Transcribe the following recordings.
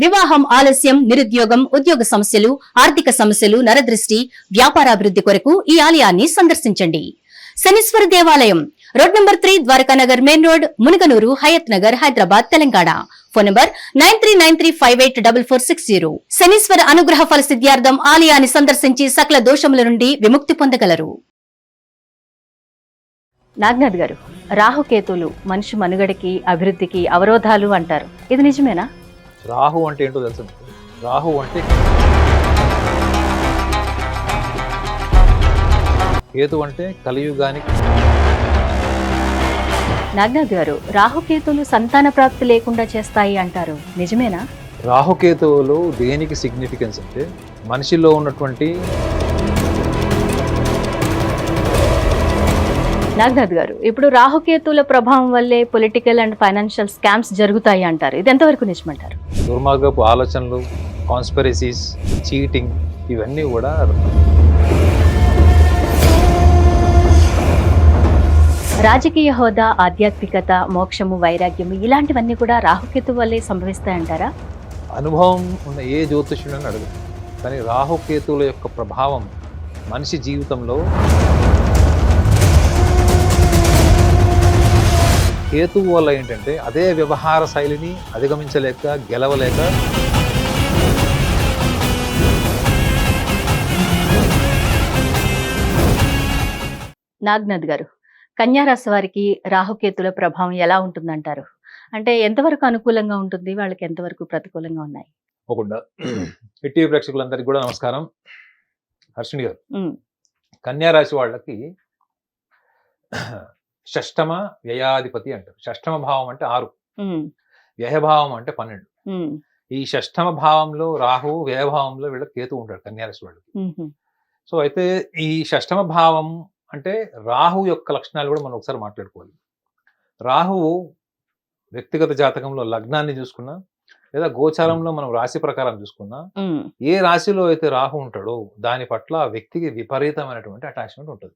వివాహం ఆలస్యం, నిరుద్యోగం, ఉద్యోగ సమస్యలు, ఆర్థిక సమస్యలు, నరదృష్టి, వ్యాపారాభివృద్ధి కొరకు ఈ ఆలయాన్ని సందర్శించండి. శనీశ్వర దేవాలయం road number 3, Dwarakanagar main road, Munuganur, Hayat Nagar, Hyderabad, Telangana. Phone number 9393584460. Shanishwara అనుగ్రహ ఫల సిద్ధ్యార్థం ఆలయాన్ని సందర్శించి సకల దోషముల నుండి విముక్తి పొందగలరు. నాగనాథ్ గారు, రాహుకేతులు మనిషి మనుగడకి, అభివృద్ధికి అవరోధాలు అంటారు. ఇది నిజమేనా? రాహు అంటే ఏంటో తెలుసు. రాహు అంటే కేతు అంటే కలియుగానికి. నాగనాథ్ గారు, రాహుకేతులు సంతాన ప్రాప్తి లేకుండా చేస్తాయి అంటారు. నిజమేనా? రాహుకేతువులు దేనికి సిగ్నిఫికెన్స్ అంటే మనిషిలో ఉన్నటువంటి. నాగనాథ్ గారు, ఇప్పుడు రాహుకేతుల ప్రభావం వల్లే పొలిటికల్ అండ్ ఫైనాన్షియల్ స్కామ్స్ జరుగుతాయి అంటారు. ఇది ఎంతవరకు నిజమంటారు? దుర్మార్గపు ఆలోచనలు, కాన్స్పిరసీస్, చీటింగ్, ఇవన్నీ కూడా రాజకీయ హోదా, ఆధ్యాత్మికత, మోక్షము, వైరాగ్యము ఇలాంటివన్నీ కూడా రాహుకేతు వల్లే సంభవిస్తాయంటారా? అనుభవం ఉన్న ఏ జ్యోతిష్యుడని అడుగు, కానీ రాహుకేతువుల యొక్క ప్రభావం మనిషి జీవితంలో. కేతువు వల్ల ఏంటంటే అదే వ్యవహార శైలిని అధిగమించలేక, గెలవలేక నాగనాథ్ గారు, కన్యారాశి వారికి రాహుకేతుల ప్రభావం ఎలా ఉంటుందంటారు? అంటే ఎంతవరకు అనుకూలంగా ఉంటుంది, వాళ్ళకి ఎంతవరకు ప్రతికూలంగా ఉన్నాయి? ఒకకుండా టీవీ ప్రేక్షకులందరికీ కూడా నమస్కారం. హర్షిణి గారు, కన్యా రాశి వాళ్ళకి షష్టమ వ్యయాధిపతి అంటారు. షష్టమ భావం అంటే 6, వ్యయభావం అంటే 12. ఈ షష్టమ భావంలో రాహు, వ్యయభావంలో వీళ్ళకి కేతు ఉంటాడు కన్యారాశి వాళ్ళకి. సో అయితే ఈ షష్టమ భావం అంటే రాహు యొక్క లక్షణాలు కూడా మనం ఒకసారి మాట్లాడుకోవాలి. రాహువు వ్యక్తిగత జాతకంలో లగ్నాన్ని చూసుకున్నా, లేదా గోచారంలో మనం రాశి ప్రకారం చూసుకున్నా, ఏ రాశిలో అయితే రాహు ఉంటాడో దాని పట్ల ఆ వ్యక్తికి విపరీతమైనటువంటి అటాచ్మెంట్ ఉంటుంది.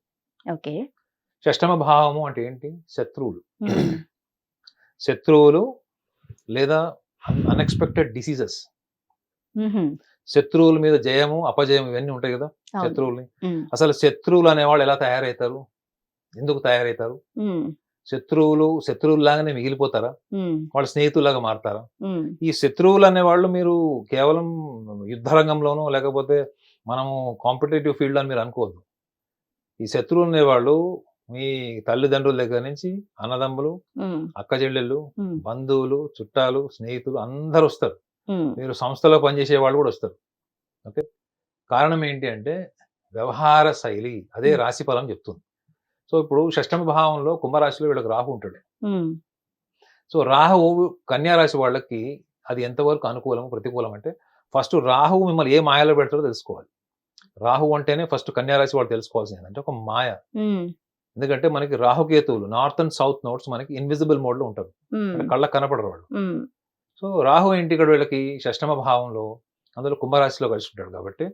ఓకే. షష్టమ భావము అంటే ఏంటి? శత్రువులు. శత్రువులు లేదా అన్ఎక్స్పెక్టెడ్ డిసీజెస్. శత్రువుల మీద జయము, అపజయం ఇవన్నీ ఉంటాయి కదా శత్రువుల్ని. అసలు శత్రువులు అనేవాళ్ళు ఎలా తయారవుతారు, ఎందుకు తయారవుతారు? శత్రువులాగానే మిగిలిపోతారా, వాళ్ళు స్నేహితులాగా మారతారా? ఈ శత్రువులు అనేవాళ్ళు మీరు కేవలం యుద్ధ రంగంలోనూ లేకపోతే మనము కాంపిటేటివ్ ఫీల్డ్ అని మీరు అనుకోవద్దు. ఈ శత్రువులు అనేవాళ్ళు మీ తల్లిదండ్రుల దగ్గర నుంచి అన్నదమ్ములు, అక్క చెల్లెళ్ళు, బంధువులు, చుట్టాలు, స్నేహితులు అందరు వస్తారు. మీరు సంస్థలో పనిచేసే వాళ్ళు కూడా వస్తారు. ఓకే, కారణం ఏంటి అంటే వ్యవహార శైలి, అదే రాశి ఫలం చెప్తుంది. సో ఇప్పుడు షష్టమ భావంలో కుంభరాశిలో వీళ్ళకి రాహు ఉంటాడు. సో రాహువు కన్యా రాశి వాళ్ళకి అది ఎంతవరకు అనుకూలం, ప్రతికూలం అంటే ఫస్ట్ రాహువు మిమ్మల్ని ఏ మాయలో పెడతాడో తెలుసుకోవాలి. రాహు అంటేనే ఫస్ట్ కన్యా రాశి వాళ్ళు తెలుసుకోవాల్సింది ఏంటంటే ఒక మాయ. ఎందుకంటే మనకి రాహుకేతువులు నార్త్ అండ్ సౌత్ నోట్స్ మనకి ఇన్విజిబుల్ మోడ్ లో ఉంటారు, అంటే కళ్ళకు కనపడరు వాళ్ళు. సో రాహు ఏంటి ఇక్కడ వీళ్ళకి షష్టమ భావంలో, అందులో కుంభరాశిలో కలిసి ఉంటాడు కాబట్టి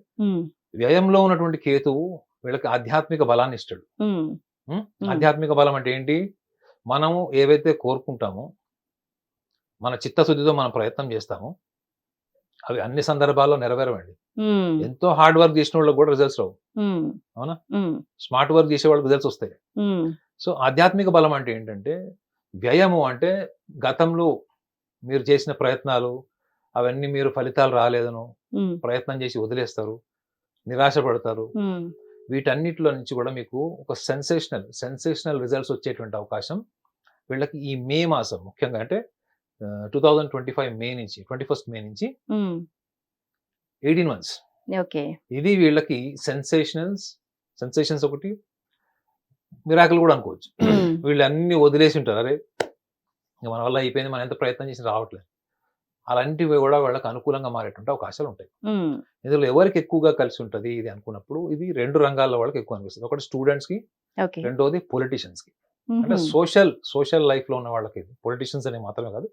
వ్యయంలో ఉన్నటువంటి కేతువు వీళ్ళకి ఆధ్యాత్మిక బలాన్ని ఇస్తాడు. ఆధ్యాత్మిక బలం అంటే ఏంటి? మనము ఏవైతే కోరుకుంటామో, మన చిత్తశుద్ధితో మనం ప్రయత్నం చేస్తామో అవి అన్ని సందర్భాల్లో నెరవేరవండి. ఎంతో హార్డ్ వర్క్ చేసిన వాళ్ళకి కూడా రిజల్ట్స్ రావు, అవునా? స్మార్ట్ వర్క్ చేసే వాళ్ళకి రిజల్ట్స్ వస్తాయి. సో ఆధ్యాత్మిక బలం అంటే ఏంటంటే వ్యయము అంటే గతంలో మీరు చేసిన ప్రయత్నాలు అవన్నీ మీరు ఫలితాలు రాలేదను ప్రయత్నం చేసి వదిలేస్తారు, నిరాశ పడతారు. వీటన్నిటిలో నుంచి కూడా మీకు ఒక సెన్సేషనల్ రిజల్ట్స్ వచ్చేటువంటి అవకాశం వీళ్ళకి ఈ మే మాసం, ముఖ్యంగా అంటే 2025 మే నుంచి 21st మే నుంచి 18 months. ఇది వీళ్ళకి సెన్సేషన్స్ ఒకటి, మిరాకిల్ కూడా అనుకోవచ్చు. వీళ్ళు అన్ని వదిలేసి ఉంటారు, అరే మన వల్ల అయిపోయింది, మనం ఎంత ప్రయత్నం చేసి రావట్లేదు. అలాంటివి కూడా వాళ్ళకి అనుకూలంగా మారేటువంటి అవకాశాలు ఉంటాయి. ఇందులో ఎవరికి ఎక్కువగా కలిసి ఉంటుంది ఇది అనుకున్నప్పుడు ఇది 2 రంగాల్లో వాళ్ళకి ఎక్కువ అనిపిస్తుంది. ఒకటి స్టూడెంట్స్ కి, రెండోది పొలిటీషియన్స్ కి. అంటే సోషల్ లైఫ్ లో ఉన్న వాళ్ళకి, పొలిటీషియన్స్ అనే మాత్రమే కాదు,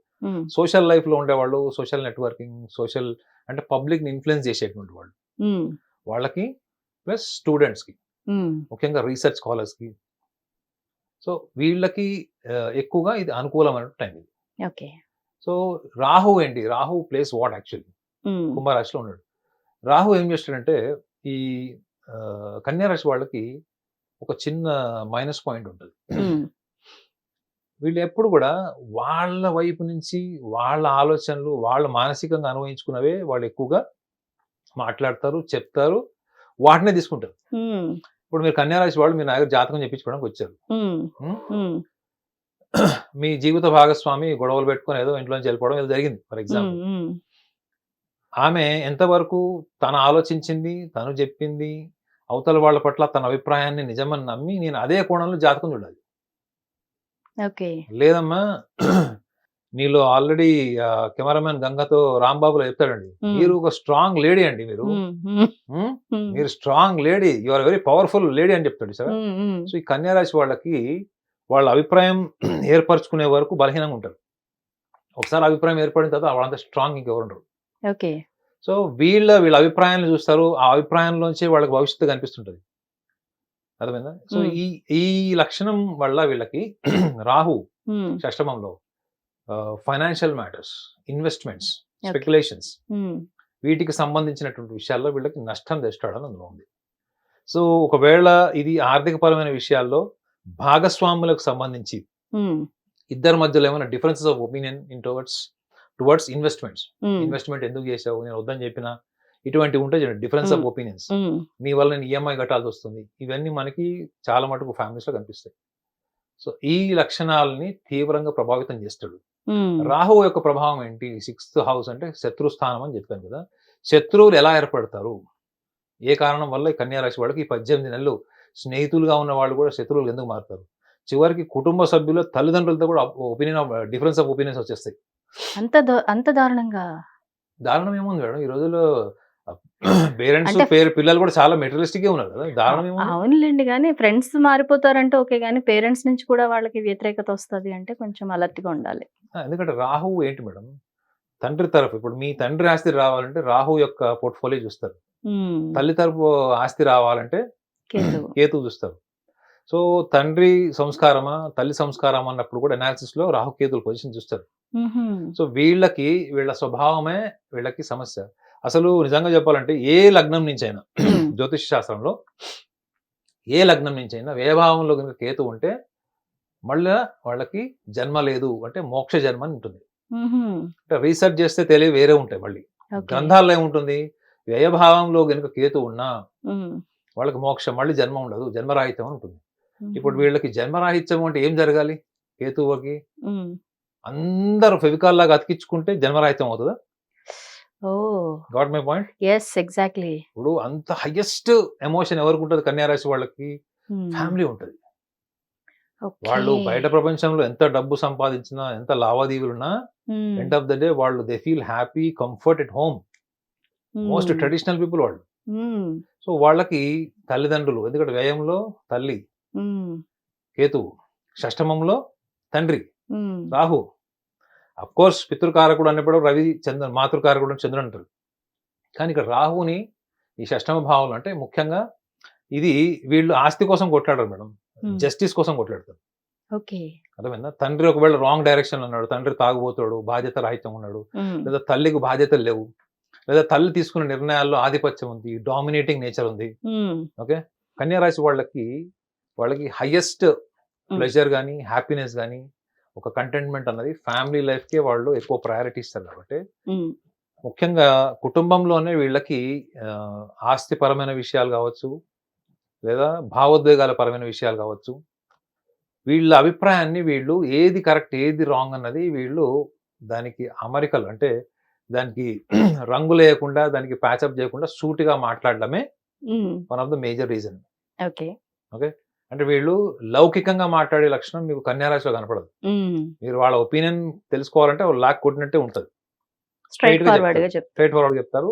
సోషల్ లైఫ్ లో ఉండేవాళ్ళు, సోషల్ నెట్వర్కింగ్, సోషల్ అంటే పబ్లిక్ ని ఇన్ఫ్లుయెన్స్ చేసేటువంటి వాళ్ళు, వాళ్ళకి, ప్లస్ స్టూడెంట్స్ కి, ముఖ్యంగా రీసెర్చ్ స్కాలర్స్ కి. సో వీళ్ళకి ఎక్కువగా ఇది అనుకూలమైన టైం ఇది. సో రాహు ఏంటి, రాహు ప్లేస్ వాట్ యాక్చువల్లీ కుంభరాశిలో ఉన్నాడు. రాహు ఏం చేస్తాడంటే ఈ కన్యా రాశి వాళ్ళకి ఒక చిన్న మైనస్ పాయింట్ ఉంటుంది. వీళ్ళు ఎప్పుడు కూడా వాళ్ళ వైపు నుంచి వాళ్ళ ఆలోచనలు వాళ్ళు మానసికంగా అనుభవించుకున్నవే వాళ్ళు ఎక్కువగా మాట్లాడతారు, చెప్తారు, వాటినే తీసుకుంటారు. ఇప్పుడు మీరు కన్యా రాశి వాళ్ళు మీరు నా దగ్గర జాతకం చెప్పించుకోవడానికి వచ్చారు. మీ జీవిత భాగస్వామి గొడవలు పెట్టుకొని ఏదో ఇంట్లోంచి వెళ్ళిపోవడం ఏదో జరిగింది ఫర్ ఎగ్జాంపుల్. ఆమె ఎంతవరకు తను ఆలోచించింది, తను చెప్పింది, అవతల వాళ్ళ పట్ల తన అభిప్రాయాన్ని నిజమని నమ్మి నేను అదే కోణంలో జాతకం చూడాలి. లేదమ్మా నీలో ఆల్రెడీ కెమెరామెన్ గంగతో రాంబాబులో చెప్తాడండి, మీరు ఒక స్ట్రాంగ్ లేడీ అండి, మీరు strong lady, you are very powerful lady అని చెప్తాడు సార్. సో ఈ కన్యా రాశి వాళ్ళకి వాళ్ళ అభిప్రాయం ఏర్పరచుకునే వరకు బలహీనంగా ఉంటారు. ఒకసారి అభిప్రాయం ఏర్పడిన తర్వాత వాళ్ళంతా స్ట్రాంగ్ ఇంకెవరు ఉండరు. సో వీళ్ళ అభిప్రాయాలను చూస్తారు, ఆ అభిప్రాయంలోంచి వాళ్ళకి భవిష్యత్తు కనిపిస్తుంటది. అర్థమైందా? సో ఈ లక్షణం వల్ల వీళ్ళకి రాహు షష్టమంలో ఫైనాన్షియల్ మ్యాటర్స్, ఇన్వెస్ట్మెంట్స్, స్పెక్యులేషన్స్ వీటికి సంబంధించినటువంటి విషయాల్లో వీళ్ళకి నష్టం తెస్తాడని అందులో ఉంది. సో ఒకవేళ ఇది ఆర్థిక పరమైన విషయాల్లో భాగస్వాములకు సంబంధించి ఇద్దరి మధ్యలో ఏమైనా differences of opinion towards investment ఎందుకు చేసావు, నేను వద్దని చెప్పినా, ఇటువంటి ఉంటాయి డిఫరెన్స్ ఆఫ్ ఒపీనియన్స్, నీ వల్ల నేను ఈఎంఐ కట్టాల్సి వస్తుంది, ఇవన్నీ మనకి చాలా మటుకు ఫ్యామిలీస్ లో కనిపిస్తాయి. సో ఈ లక్షణాలని తీవ్రంగా ప్రభావితం చేస్తాడు. రాహు యొక్క ప్రభావం ఏంటి, 6th హౌస్ అంటే శత్రు స్థానం అని చెప్పాను కదా. శత్రువులు ఎలా ఏర్పడతారు, ఏ కారణం వల్ల ఈ కన్యా రాశి వాళ్ళకి ఈ 18 నెలలు స్నేహితులుగా ఉన్న వాళ్ళు కూడా శత్రువులు ఎందుకు మారుతారు, చివరికి కుటుంబ సభ్యులు తల్లిదండ్రులతో కూడా డిఫరెన్స్ ఆఫ్ ఒపీనియన్స్ వచ్చేస్తాయి. అంత దారుణంగా? దారుణం ఏముంది మేడం, ఈ రోజుల్లో పేరెంట్స్ పిల్లలు కూడా చాలా మెటీరియలిస్టిక్ గా ఉన్నారు కదా, దారుణం ఏముంది? అవునులేండి, కానీ ఫ్రెండ్స్ మారిపోతారంటే ఓకే, కానీ పేరెంట్స్ నుంచి కూడా వాళ్ళకి వ్యతిరేకత వస్తుంది అంటే కొంచెం అలర్ట్ గా ఉండాలి. ఎందుకంటే రాహు ఏంటి మేడం, తండ్రి తరఫు, ఇప్పుడు మీ తండ్రి ఆస్తి రావాలంటే రాహు యొక్క పోర్ట్ఫోలియో చూస్తారు, తల్లి తరపు ఆస్తి రావాలంటే కేతు చూస్తారు. సో తండ్రి సంస్కారమా తల్లి సంస్కారం అన్నప్పుడు కూడా అనాలిసిస్ లో రాహు కేతుల పొజిషన్ చూస్తారు. సో వీళ్ళ స్వభావమే వీళ్ళకి సమస్య. అసలు నిజంగా చెప్పాలంటే ఏ లగ్నం నుంచి అయినా జ్యోతిష్ శాస్త్రంలో ఏ లగ్నం నుంచి అయినా వ్యయభావంలో కనుక కేతు ఉంటే మళ్ళీ వాళ్ళకి జన్మ లేదు అంటే మోక్ష జన్మ అని ఉంటుంది. అంటే రీసెర్చ్ చేస్తే తెలియ వేరే ఉంటాయి. మళ్ళీ గ్రంథాల్లో ఏముంటుంది, వ్యయభావంలో కనుక కేతు ఉన్నా వాళ్ళకి మోక్షం, మళ్ళీ జన్మ ఉండదు, జన్మరాహిత్యం అని ఉంటుంది. ఇప్పుడు వీళ్ళకి జన్మరాహిత్యం అంటే ఏం జరగాలి, కేతువుకి అందరూ ఫెవికాల్ లాగా అతికించుకుంటే జన్మరాహిత్యం అవుతుందా? Got my point? yes exactly. ఇప్పుడు అంత హైయెస్ట్ ఎమోషన్ ఎవరికి ఉంటుంది, కన్యా రాశి వాళ్ళకి ఫ్యామిలీ ఉంటుంది. వాళ్ళు బయట ప్రపంచంలో ఎంత డబ్బు సంపాదించినా, ఎంత లావాదేవీలున్నా, ఎండ్ ఆఫ్ ద డే వాళ్ళు they feel happy, comfort at home. Most traditional people వాళ్ళు. సో వాళ్ళకి తల్లిదండ్రులు, ఎందుకంటే వ్యయంలో తల్లి కేతువు, షష్టమంలో తండ్రి రాహు, అఫ్ కోర్స్ పితృకారకుడు అన్నప్పుడు రవి చంద్రుడు, మాతృకారకుడు చంద్రుడు అంటారు. కానీ ఇక్కడ రాహుని ఈ షష్టమ భావంలో అంటే ముఖ్యంగా ఇది వీళ్ళు ఆస్తి కోసం కొట్లాడరు మేడం, జస్టిస్ కోసం కొట్లాడతారు. అర్థమైందా? తండ్రి ఒకవేళ రాంగ్ డైరెక్షన్ లో ఉన్నాడు, తండ్రి తాగుబోతాడు, బాధ్యత రాహిత్యం ఉన్నాడు, లేదా తల్లికి బాధ్యతలు లేవు, లేదా తల్లి తీసుకున్న నిర్ణయాల్లో ఆధిపత్యం ఉంది, డామినేటింగ్ నేచర్ ఉంది. ఓకే, కన్యా రాశి వాళ్ళకి హైయెస్ట్ ప్లెజర్ కానీ హ్యాపీనెస్ కానీ ఒక కంటెంట్మెంట్ అన్నది ఫ్యామిలీ లైఫ్ కే వాళ్ళు ఎక్కువ ప్రయారిటీ ఇస్తారు. కాబట్టి ముఖ్యంగా కుటుంబంలోనే వీళ్ళకి ఆస్తిపరమైన విషయాలు కావచ్చు, లేదా భావోద్వేగాల పరమైన విషయాలు కావచ్చు, వీళ్ళ అభిప్రాయాన్ని వీళ్ళు ఏది కరెక్ట్ ఏది రాంగ్ అన్నది వీళ్ళు దానికి అమరికలు అంటే దానికి రంగు లేకుండా, దానికి ప్యాచప్ చేయకుండా సూటిగా మాట్లాడడమే one of the major reason. Okay, అంటే వీళ్ళు లౌకికంగా మాట్లాడే లక్షణం మీకు కన్యా రాశిలో కనపడదు. మీరు వాళ్ళ ఒపీనియన్ తెలుసుకోవాలంటే లాక్ కొట్టినట్టే ఉంటుంది, స్ట్రైట్ ఫార్వర్డ్ చెప్తారు.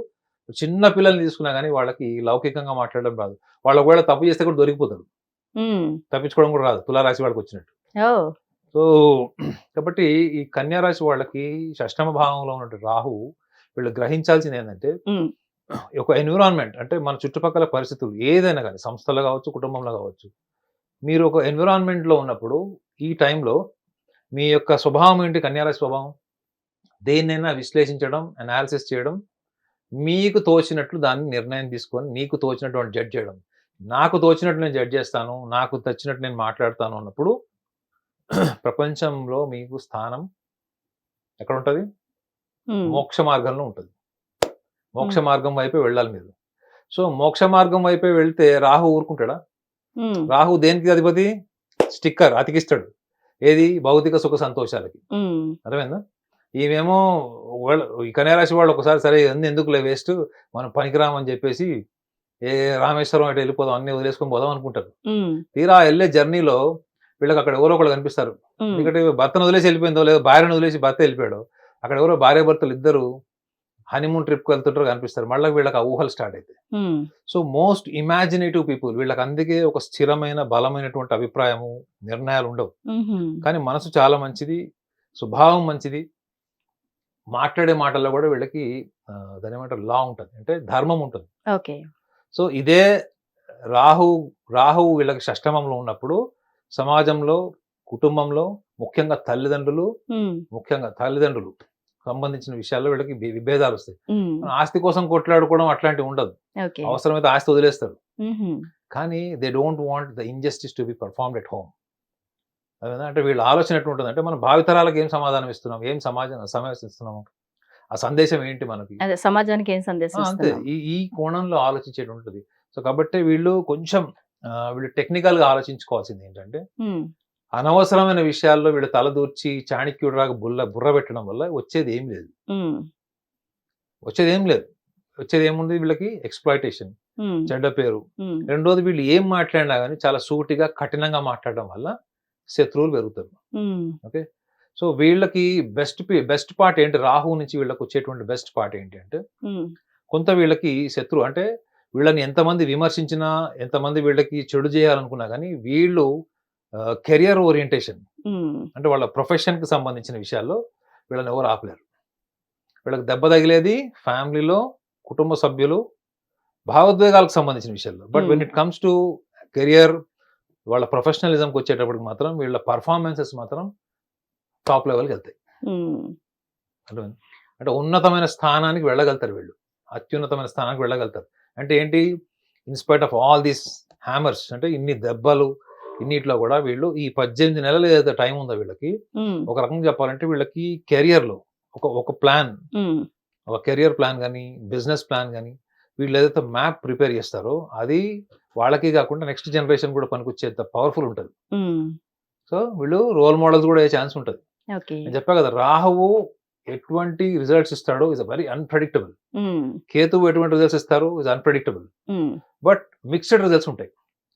చిన్న పిల్లల్ని తీసుకున్నా కానీ వాళ్ళకి లౌకికంగా మాట్లాడడం రాదు. వాళ్ళు ఒకవేళ తప్పు చేస్తే కూడా దొరికిపోతారు, తప్పించుకోవడం కూడా రాదు, తులారాశి వాళ్ళకి వచ్చినట్టు. సో కాబట్టి ఈ కన్యా రాశి వాళ్ళకి షష్టమ భావంలో ఉన్న రాహు వీళ్ళు గ్రహించాల్సింది ఏంటంటే ఒక ఎన్విరాన్మెంట్ అంటే మన చుట్టుపక్కల పరిస్థితులు ఏదైనా కానీ సంస్థలో కావచ్చు, కుటుంబంలో కావచ్చు, మీరు ఒక ఎన్విరాన్మెంట్ లో ఉన్నప్పుడు ఈ టైంలో మీ యొక్క స్వభావం ఏంటి, కన్యా రాశి స్వభావం దేన్నైనా విశ్లేషించడం, అనాలిసిస్ చేయడం, మీకు తోచినట్లు దాన్ని నిర్ణయం తీసుకొని నీకు తోచినటువంటి జడ్జ్ చేయడం. నాకు తోచినట్టు నేను జడ్జ్ చేస్తాను, నాకు తచ్చినట్టు నేను మాట్లాడతాను అన్నప్పుడు ప్రపంచంలో మీకు స్థానం ఎక్కడ ఉంటుంది? మోక్ష మార్గంలో ఉంటుంది. మోక్ష మార్గం వైపే వెళ్ళాలి మీరు. సో మోక్ష మార్గం వైపే వెళ్తే రాహు ఊరుకుంటాడా? రాహు దేనికి అధిపతి? స్టిక్కర్ అతికిస్తాడు. ఏది? భౌతిక సుఖ సంతోషాలకి. అర్థమైందా? ఈమెమో ఈ కన్యా రాశి వాళ్ళు ఒకసారి సరే ఎందుకులే వేస్ట్, మనం పనికిరామని చెప్పేసి ఏ రామేశ్వరం అటు వెళ్ళిపోదాం, అన్ని వదిలేసుకొని పోదాం అనుకుంటారు. తీరా వెళ్ళే జర్నీలో వీళ్ళకి అక్కడ ఎవరో ఒకళ్ళు కనిపిస్తారు. ఎందుకంటే భర్తను వదిలేసి వెళ్ళిపోయిందో, లేదా భార్యను వదిలేసి భర్త వెళ్ళిపోయాడు, అక్కడ ఎవరో భార్య భర్తలు ఇద్దరు హనీమూన్ ట్రిప్కి వెళ్తుంటారు కనిపిస్తారు. మళ్ళీ వీళ్ళకి ఆ ఊహలు స్టార్ట్ అవుతాయి. సో మోస్ట్ ఇమాజినేటివ్ పీపుల్, వీళ్ళకి అందుకే ఒక స్థిరమైన బలమైనటువంటి అభిప్రాయము, నిర్ణయాలు ఉండవు. కానీ మనసు చాలా మంచిది, స్వభావం మంచిది, మాట్లాడే మాటల్లో కూడా వీళ్ళకి దాని ఏమంటారు లా ఉంటుంది, అంటే ధర్మం ఉంటుంది. ఓకే. సో ఇదే రాహు వీళ్ళకి షష్టమంలో ఉన్నప్పుడు సమాజంలో, కుటుంబంలో, ముఖ్యంగా తల్లిదండ్రులు సంబంధించిన విషయాల్లో వీళ్ళకి విభేదాలు వస్తాయి. ఆస్తి కోసం కొట్లాడుకోవడం అట్లాంటివి ఉండదు. అవసరమైతే ఆస్తి వదిలేస్తారు. కానీ they don't want the injustice to be performed at home. అంటే వీళ్ళ ఆలోచన ఎట్లుంటుంది అంటే, మనం భావితరాలకు ఏం సమాధానం ఇస్తున్నాం, ఏం సమావేశం ఇస్తున్నాము, ఆ సందేశం ఏంటి మనకి, సమాజానికి ఏం సందేశం అంతే. ఈ కోణంలో ఆలోచించేది ఉంటుంది. సో కాబట్టి వీళ్ళు కొంచెం వీళ్ళు టెక్నికల్ గా ఆలోచించుకోవాల్సింది ఏంటంటే, అనవసరమైన విషయాల్లో వీళ్ళు తలదూర్చి చాణక్యుడిలాగా బుర్ర పెట్టడం వల్ల వచ్చేది ఏం లేదు. వచ్చేది ఏముంది? వీళ్ళకి ఎక్స్‌ప్లాయిటేషన్, చెడ్డ పేరు. రెండోది, వీళ్ళు ఏం మాట్లాడినా కానీ చాలా సూటిగా, కఠినంగా మాట్లాడడం వల్ల శత్రువులు పెరుగుతారు. ఓకే. సో వీళ్ళకి బెస్ట్ పార్ట్ ఏంటి? రాహు నుంచి వీళ్ళకి వచ్చేటువంటి బెస్ట్ పార్ట్ ఏంటి అంటే, కొంత వీళ్ళకి శత్రువు అంటే వీళ్ళని ఎంతమంది విమర్శించినా, ఎంతమంది వీళ్ళకి చెడు చేయాలనుకున్నా కానీ వీళ్ళు కెరియర్ ఓరియంటేషన్, అంటే వాళ్ళ ప్రొఫెషన్ కి సంబంధించిన విషయాల్లో వీళ్ళని ఎవరు ఆపలేరు. వీళ్ళకి దెబ్బ తగిలేది ఫ్యామిలీలో, కుటుంబ సభ్యులు, భావోద్వేగాలకు సంబంధించిన విషయాల్లో. But when it comes to career, వాళ్ళ ప్రొఫెషనలిజంకి వచ్చేటప్పటికి మాత్రం వీళ్ళ పర్ఫార్మెన్సెస్ మాత్రం టాప్ లెవెల్కి వెళ్తాయి. అంటే ఉన్నతమైన స్థానానికి వెళ్ళగలుగుతారు వీళ్ళు, అత్యున్నతమైన స్థానానికి వెళ్ళగలుగుతారు. అంటే ఏంటి? In spite of all these hammers, అంటే ఇన్ని దెబ్బలు, ఇన్నిట్లో కూడా వీళ్ళు ఈ 18 నెలలు ఏదైతే టైం ఉందో వీళ్ళకి, ఒక రకంగా చెప్పాలంటే వీళ్ళకి కెరియర్ లో ఒక ప్లాన్, ఒక కెరియర్ ప్లాన్ కానీ, బిజినెస్ ప్లాన్ కానీ, వీళ్ళు ఏదైతే మ్యాప్ ప్రిపేర్ చేస్తారో అది వాళ్ళకి కాకుండా నెక్స్ట్ జనరేషన్ కూడా పనికొచ్చేంత పవర్ఫుల్ ఉంటుంది. సో వీళ్ళు రోల్ మోడల్స్ కూడా అయ్యే ఛాన్స్ ఉంటుంది. నేను చెప్పా కదా, రాహువు ఎటువంటి రిజల్ట్స్ ఇస్తాడో ఇస్ వెరీ అన్ప్రెడిక్టబుల్. కేతువు ఎటువంటి రిజల్ట్స్ ఇస్తారు is unpredictable. But mixed results ఉంటాయి,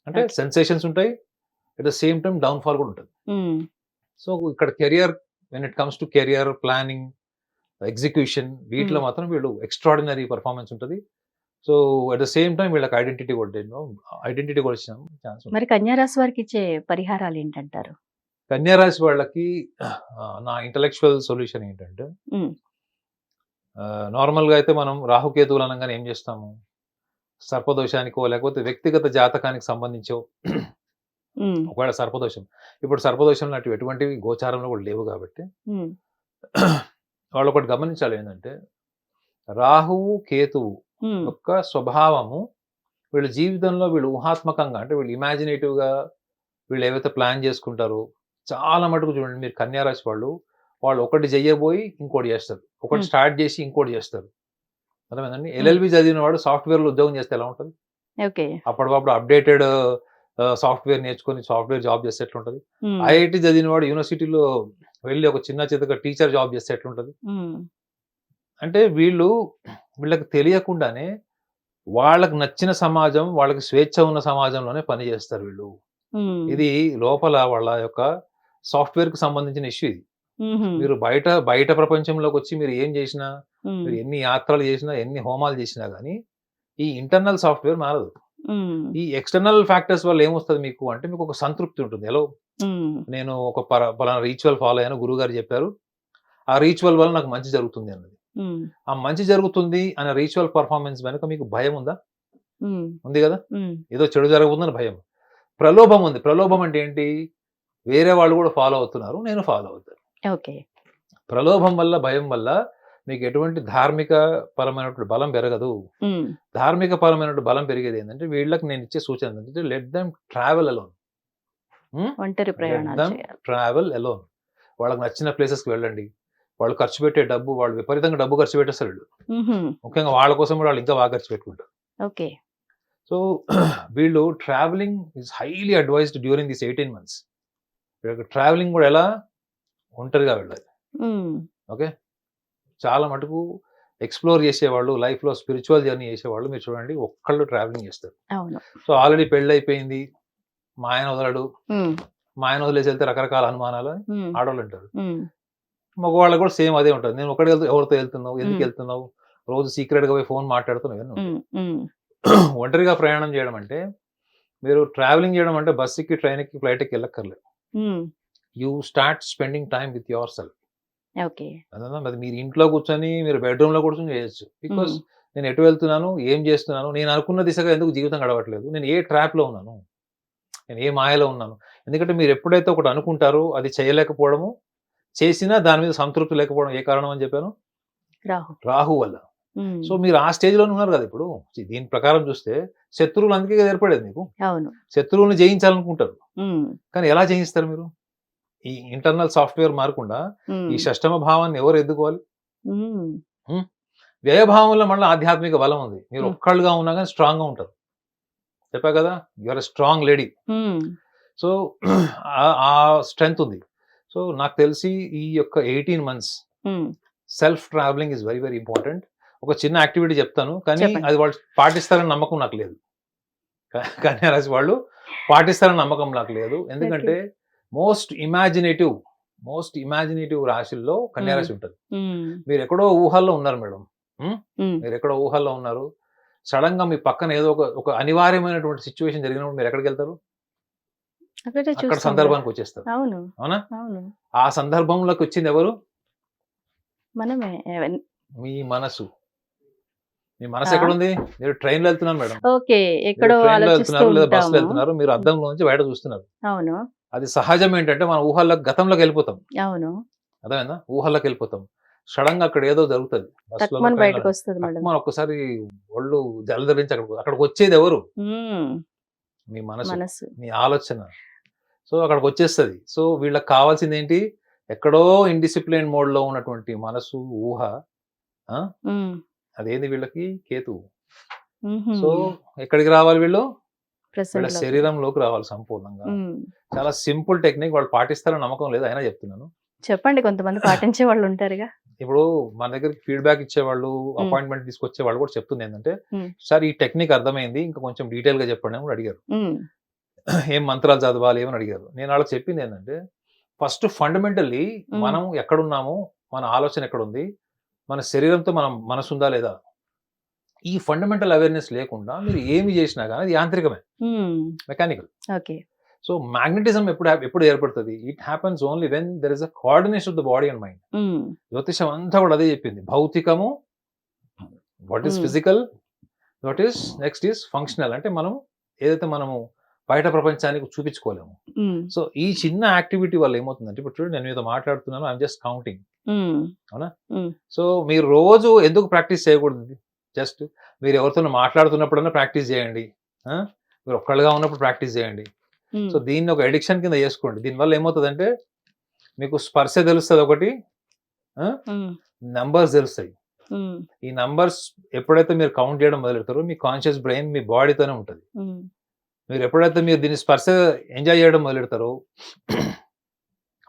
అంటే సెన్సేషన్స్ ఉంటాయి, at the same time down fall కూడా ఉంటుంది. సో ఇక్కడ career, when it comes to career planning, execution, వీటిలో మాత్రం వీళ్ళు ఎక్స్ట్రాడినరీ పర్ఫార్మెన్స్ ఉంటుంది. So at the same time వీళ్ళకి ఐడెంటిటీ కూడా వచ్చిన ఛాన్స్. మరి కన్యా రాశి వారికి ఇచ్చే పరిహారాలు ఏంటంటారు? కన్యా రాశి వాళ్ళకి నా ఇంటలెక్చువల్ సొల్యూషన్ ఏంటంటే, నార్మల్గా అయితే మనం రాహుకేతువులు అనగానే ఏం చేస్తాము? సర్పదోషానికో లేకపోతే వ్యక్తిగత జాతకానికి సంబంధించో, ఒకవేళ సర్పదోషం, ఇప్పుడు సర్పదోషం లాంటివి ఎటువంటివి గోచారంలో కూడా లేవు కాబట్టి వాళ్ళు ఒకటి గమనించాలి ఏంటంటే, రాహువు కేతువు యొక్క స్వభావము వీళ్ళ జీవితంలో వీళ్ళు ఊహాత్మకంగా, అంటే వీళ్ళు ఇమాజినేటివ్గా వీళ్ళు ఏవైతే ప్లాన్ చేసుకుంటారో చాలా మటుకు చూడండి మీరు కన్యా రాశి వాళ్ళు ఒకటి చెయ్యబోయి ఇంకోటి చేస్తారు, ఒకటి స్టార్ట్ చేసి ఇంకోటి చేస్తారు. అర్థమైందండి? LLB చదివిన వాడు సాఫ్ట్వేర్లో ఉద్యోగం చేస్తే ఎలా ఉంటుంది? అప్పటికప్పుడు అప్డేటెడ్ సాఫ్ట్వేర్ నేర్చుకొని సాఫ్ట్వేర్ జాబ్ చేస్తే ఎట్లుంటది? IIT చదివిన వాడు యూనివర్సిటీలో వెళ్ళి ఒక చిన్న చితక టీచర్ జాబ్ చేస్తే ఎట్లుంటది? అంటే వీళ్ళకి తెలియకుండానే వాళ్ళకి నచ్చిన సమాజం, వాళ్ళకి స్వేచ్ఛ ఉన్న సమాజంలోనే పని చేస్తారు వీళ్ళు. ఇది లోపల వాళ్ళ యొక్క సాఫ్ట్వేర్ కి సంబంధించిన ఇష్యూ ఇది. మీరు బయట ప్రపంచంలోకి వచ్చి మీరు ఏం చేసినా, మీరు ఎన్ని యాత్రలు చేసినా, ఎన్ని హోమాలు చేసినా గానీ ఈ ఇంటర్నల్ సాఫ్ట్వేర్ మారదు. ఈ ఎక్స్టర్నల్ ఫ్యాక్టర్స్ వల్ల ఏమొస్తుంది మీకు అంటే, మీకు ఒక సంతృప్తి ఉంటుంది. ఎలా నేను ఒక పలానా రీచువల్ ఫాలో అయ్యాను, గురువు గారు చెప్పారు, ఆ రీచువల్ వల్ల నాకు మంచి జరుగుతుంది అన్నది. ఆ మంచి జరుగుతుంది అనే రీచువల్ పర్ఫార్మెన్స్ వెనుక మీకు భయం ఉందా? ఉంది కదా. ఏదో చెడు జరగబోతుందని భయం. ప్రలోభం ఉంది. ప్రలోభం అంటే ఏంటి? వేరే వాళ్ళు కూడా ఫాలో అవుతున్నారు, నేను ఫాలో అవుతాను. ప్రలోభం వల్ల, భయం వల్ల మీకు ఎటువంటి ధార్మిక పరమైనటువంటి బలం పెరగదు. ధార్మిక పరమైనటువంటి బలం పెరిగేది ఏంటంటే వీళ్ళకి నేను ఇచ్చే సూచన ఏంటంటే లెట్ దెమ్ ట్రావెల్ అలోన్. ఒంటరి ప్రయాణాలు చేయాలి. Travel alone. వాళ్ళకి నచ్చిన ప్లేసెస్కి వెళ్ళండి. వాళ్ళు ఖర్చు పెట్టే డబ్బు, వాళ్ళు విపరీతంగా డబ్బు ఖర్చు పెట్టేస్తారు వీళ్ళు. ముఖ్యంగా వాళ్ళ కోసం కూడా వాళ్ళు ఇంకా బాగా ఖర్చు పెట్టుకుంటారు. ఓకే. సో వీళ్ళు travelling is highly advised during this 18 months. Travelling కూడా ఎలా ఒంటరిగా వెళ్ళాలి. ఓకే, చాలా మటుకు ఎక్స్ప్లోర్ చేసేవాళ్ళు, లైఫ్లో స్పిరిచువల్ జర్నీ చేసేవాళ్ళు మీరు చూడండి ఒక్కళ్ళు ట్రావెలింగ్ చేస్తారు. అవును. సో ఆల్రెడీ పెళ్ళి అయిపోయింది, మా ఆయన వదలడు, మా ఆయన వదిలేసి వెళ్తే రకరకాల అనుమానాలు ఆడవాళ్ళు అంటారు. మగవాళ్ళకు కూడా సేమ్ అదే ఉంటుంది. నేను ఒకటి ఎవరితో వెళ్తున్నావు, ఎందుకు వెళ్తున్నావు, రోజు సీక్రెట్గా పోయి ఫోన్ మాట్లాడుతున్నావు, ఇవన్నీ. ఒంటరిగా ప్రయాణం చేయడం అంటే మీరు ట్రావెలింగ్ చేయడం అంటే బస్ ఎక్కి, ట్రైన్ ఎక్కి, ఫ్లైట్ ఎక్కి వెళ్ళక్కర్లేదు. You start spending time with yourself. Okay. అదన్నా మరి మీరు ఇంట్లో కూర్చొని, మీరు బెడ్రూమ్లో కూర్చొని చేయొచ్చు. బికాస్ నేను ఎటు వెళ్తున్నాను, ఏం చేస్తున్నాను, నేను అనుకున్న దిశగా ఎందుకు జీవితం గడవట్లేదు, నేను ఏ ట్రాప్లో ఉన్నాను, నేను ఏ మాయలో ఉన్నాను. ఎందుకంటే మీరు ఎప్పుడైతే ఒకటి అనుకుంటారో అది చేయలేకపోవడము, చేసినా దాని మీద సంతృప్తి లేకపోవడం ఏ కారణం అని చెప్పాను, రాహు వల్ల. సో మీరు ఆ స్టేజ్లో ఉన్నారు కదా ఇప్పుడు. దీని ప్రకారం చూస్తే శత్రువులు అందుకే ఏర్పడేది మీకు. అవును. శత్రువులను జయించాలనుకుంటారు, కానీ ఎలా జయిస్తారు మీరు? ఈ ఇంటర్నల్ సాఫ్ట్వేర్ మారకుండా ఈ షష్టమ భావాన్ని ఎవరు ఎద్దుకోవాలి? వ్యయభావంలో మళ్ళీ ఆధ్యాత్మిక బలం ఉంది. మీరు ఒక్కళ్ళుగా ఉన్నా కానీ స్ట్రాంగ్ గా ఉంటారు. చెప్పా కదా, యువర్ స్ట్రాంగ్ లేడీ. సో ఆ స్ట్రెంగ్త్ ఉంది. సో నాకు తెలిసి ఈ యొక్క 18 months self travelling is very very important. ఒక చిన్న యాక్టివిటీ చెప్తాను, కానీ అది వాళ్ళు పాటిస్తారని నమ్మకం నాకు లేదు. కానీ వాళ్ళు పాటిస్తారని నమ్మకం నాకు లేదు. ఎందుకంటే మోస్ట్ ఇమాజినేటివ్ రాశుల్లో కన్యారాశి ఉంటుంది. మీరు ఎక్కడో ఊహల్లో ఉన్నారు మేడం, మీరు ఎక్కడో ఊహల్లో ఉన్నారు. సడన్ గా మీ పక్కన ఏదో ఒక అనివార్యమైనటువంటి సిచ్యువేషన్ జరిగినప్పుడు మీరు ఎక్కడికి వెళ్తారు? అక్కడ సందర్భానికి వచ్చేస్తారు. అవునా? ఆ సందర్భంలోకి వచ్చింది ఎవరు? మనమే. మీ మనసు. మీ మనసు ఎక్కడ ఉంది? మీరు ట్రైన్ లో వెళ్తున్నారు మేడం, వెళ్తున్నారు లేదా బస్సులో వెళ్తున్నారు, మీరు అద్దంలో నుంచి బయట చూస్తున్నారు. అవును. అది సహజం. ఏంటంటే మనం ఊహల్లో గతంలోకి వెళ్ళిపోతాం. అవును. అదేనా, ఊహల్లోకి వెళ్ళిపోతాం. సడన్ గా అక్కడ ఏదో జరుగుతుంది, మనం ఒక్కసారి ఒళ్ళు జలధరించి అక్కడికి వచ్చేది ఎవరు? మీ మనసు, మీ ఆలోచన. సో అక్కడికి వచ్చేస్తుంది. సో వీళ్ళకి కావాల్సింది ఏంటి? ఎక్కడో ఇండిసిప్లిన్ మోడ్ లో ఉన్నటువంటి మనసు, ఊహ. అదేంది వీళ్ళకి? కేతువు. సో ఎక్కడికి రావాలి వీళ్ళు? వీళ్ళ శరీరంలోకి రావాలి సంపూర్ణంగా. చాలా సింపుల్ టెక్నిక్, వాళ్ళు పాటిస్తారని నమ్మకం లేదు, అయినా చెప్తున్నాను. చెప్పండి, కొంతమంది పాటించే వాళ్ళు ఉంటారుగా. ఇప్పుడు మన దగ్గరికి ఫీడ్బ్యాక్ ఇచ్చేవాళ్ళు, అపాయింట్మెంట్ తీసుకొచ్చే వాళ్ళు కూడా చెప్తుంది ఏంటంటే, సార్ ఈ టెక్నిక్ అర్థమైంది, ఇంకా కొంచెం డీటెయిల్ గా చెప్పండి అని అడిగారు. ఏం మంత్రాలు చదవాలి ఏమని అడిగారు. నేను వాళ్ళకి చెప్పింది ఏంటంటే, ఫస్ట్ ఫండమెంటల్లీ మనం ఎక్కడున్నాము, మన ఆలోచన ఎక్కడుంది, మన శరీరంతో మనం మనసు ఉందా లేదా, ఈ ఫండమెంటల్ అవేర్నెస్ లేకుండా మీరు ఏమి చేసినా కానీ అది యాంత్రికమే, మెకానికల్. సో మ్యాగ్నెటిజం ఎప్పుడు ఏర్పడుతుంది? It happens only when there is a coordination of the body and mind. జ్యోతిషం అంతా కూడా అదే చెప్పింది. భౌతికము, what is physical, what is next is functional. అంటే మనం ఏదైతే మనము బయట ప్రపంచానికి చూపించుకోలేము. సో ఈ చిన్న యాక్టివిటీ వల్ల ఏమవుతుందంటే, ఇప్పుడు చూడండి నేను మీతో మాట్లాడుతున్నాను, ఐఎమ్ జస్ట్ కౌంటింగ్, అవునా? సో మీరు రోజు ఎందుకు ప్రాక్టీస్ చేయకూడదు? జస్ట్ మీరు ఎవరితో మాట్లాడుతున్నప్పుడన్నా ప్రాక్టీస్ చేయండి, మీరు ఒక్కళ్ళుగా ఉన్నప్పుడు ప్రాక్టీస్ చేయండి. సో దీన్ని ఒక ఎడిక్షన్ కింద చేసుకోండి. దీనివల్ల ఏమవుతుందంటే మీకు స్పర్శ తెలుస్తుంది, ఒకటి నంబర్స్ తెలుస్తాయి. ఈ నంబర్స్ ఎప్పుడైతే మీరు కౌంట్ చేయడం మొదలెడతారో మీ కాన్షియస్ బ్రెయిన్ మీ బాడీతోనే ఉంటుంది. మీరు ఎప్పుడైతే మీరు దీన్ని స్పర్శ ఎంజాయ్ చేయడం మొదలెడతారో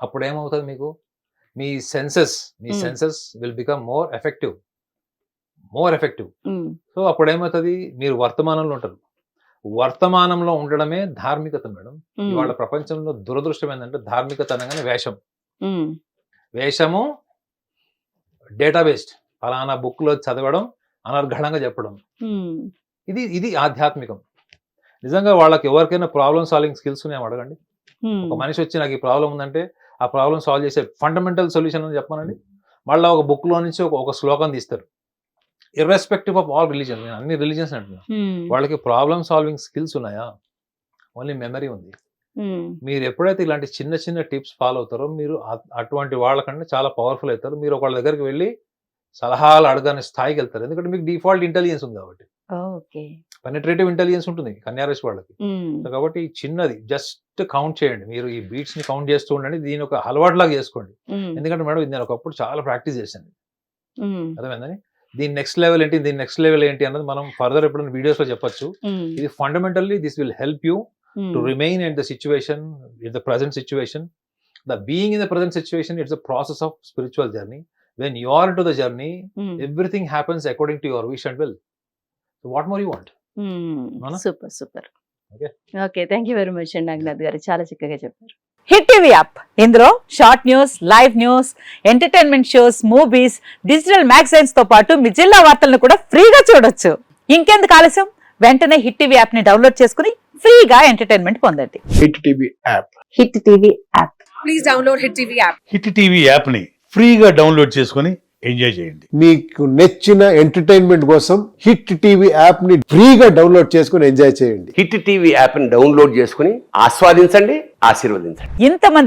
అప్పుడు ఏమవుతుంది, మీకు మీ senses will become more effective. So అప్పుడు ఏమవుతుంది, మీరు వర్తమానంలో ఉంటారు. వర్తమానంలో ఉండడమే ధార్మికత మేడం. ఇవాళ ప్రపంచంలో దురదృష్టం ఏంటంటే, ధార్మికత అనగానే వేషము, డేటాబేస్డ్, ఫలానా బుక్ లో చదవడం, అనర్ఘళంగా చెప్పడం, ఇది ఆధ్యాత్మికం. నిజంగా వాళ్ళకి ఎవరికైనా ప్రాబ్లమ్ సాల్వింగ్ స్కిల్స్ ఉన్నాయో అడగండి. ఒక మనిషి వచ్చి నాకు ఈ ప్రాబ్లం ఉందంటే ఆ ప్రాబ్లం సాల్వ్ చేసే ఫండమెంటల్ సొల్యూషన్ అని చెప్పానండి. మళ్ళీ ఒక బుక్ లో నుంచి ఒక శ్లోకం తీస్తారు. ఇర్రెస్పెక్టివ్ ఆఫ్ ఆల్ రిలీజన్, నేను అన్ని రిలీజన్స్ అంటున్నా, వాళ్ళకి ప్రాబ్లమ్ సాల్వింగ్ స్కిల్స్ ఉన్నాయా? ఓన్లీ మెమరీ ఉంది. మీరు ఎప్పుడైతే ఇలాంటి చిన్న చిన్న టిప్స్ ఫాలో అవుతారో మీరు అటువంటి వాళ్ళకంటే చాలా పవర్ఫుల్ అవుతారు. మీరు ఒకళ్ళ దగ్గరికి వెళ్ళి సలహాలు అడగని స్థాయికి వెళ్తారు. ఎందుకంటే మీకు డిఫాల్ట్ ఇంటెలిజెన్స్ ఉంది కాబట్టి, ఓకే. పెనిట్రేటివ్ ఇంటెలిజెన్స్ ఉంటుంది కన్యారాశి వాళ్ళకి. సో కాబట్టి ఈ చిన్నది జస్ట్ కౌంట్ చేయండి. మీరు ఈ బీట్స్ ని కౌంట్ చేస్తూ ఉండండి. దీని ఒక అలవాటు లాగా చేసుకోండి. ఎందుకంటే మేడం ఇది నేను ఒకప్పుడు చాలా ప్రాక్టీస్ చేశాను. అర్థమైందని దీని నెక్స్ట్ లెవెల్ ఏంటి, దీని నెక్స్ట్ లెవెల్ ఏంటి అన్నది మనం ఫర్దర్ ఎప్పుడైనా వీడియోస్ లో చెప్పొచ్చు. ఇది fundamentally this will help you to remain in the situation, in the present situation. The being in the present situation it's the process of spiritual journey. When you are into the journey, everything happens according to your wish and will. So what more you want? Super super. Okay. Okay, thank you very much అండి నాగనాథ్ గారు, చాలా చక్కగా చెప్పారు. Hit TV app, ఇందులో short news, live news, entertainment shows, movies, digital magazines తో పాటు మీ జిల్లా వార్తలను కూడా ఫ్రీగా చూడొచ్చు. ఇంకెందుకు ఆలస్యం, వెంటనే హిట్ టీవీ యాప్ ని డౌన్లోడ్ చేసుకుని ఫ్రీగా ఎంటర్టైన్మెంట్ పొందండి. Hit TV app. Hit TV app. Please download Hit TV app. Hit TV app ని ఫ్రీగా డౌన్లోడ్ చేసుకొని ఎంజాయ్ చేయండి. మీకు నచ్చిన ఎంటర్టైన్మెంట్ కోసం హిట్ టీవీ యాప్ ని ఫ్రీగా డౌన్లోడ్ చేసుకుని ఎంజాయ్ చేయండి. హిట్ టీవీ యాప్ని డౌన్లోడ్ చేసుకుని ఆస్వాదించండి, ఆశీర్వదించండి. ఇంతమంది